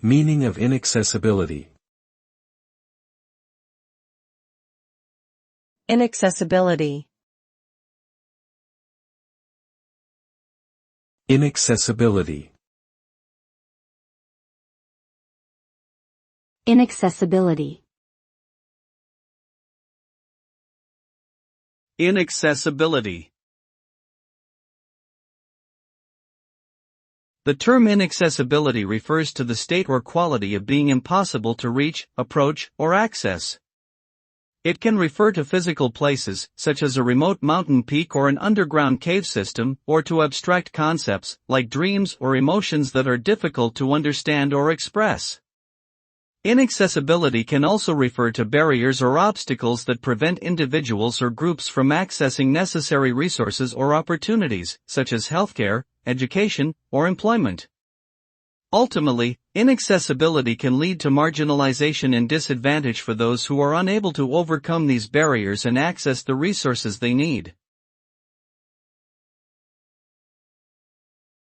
Meaning of inaccessibility. Inaccessibility. Inaccessibility. Inaccessibility. Inaccessibility. The term inaccessibility refers to the state or quality of being impossible to reach, approach, or access. It can refer to physical places, such as a remote mountain peak or an underground cave system, or to abstract concepts, like dreams or emotions that are difficult to understand or express. Inaccessibility can also refer to barriers or obstacles that prevent individuals or groups from accessing necessary resources or opportunities, such as healthcare, education, or employment. Ultimately, inaccessibility can lead to marginalization and disadvantage for those who are unable to overcome these barriers and access the resources they need.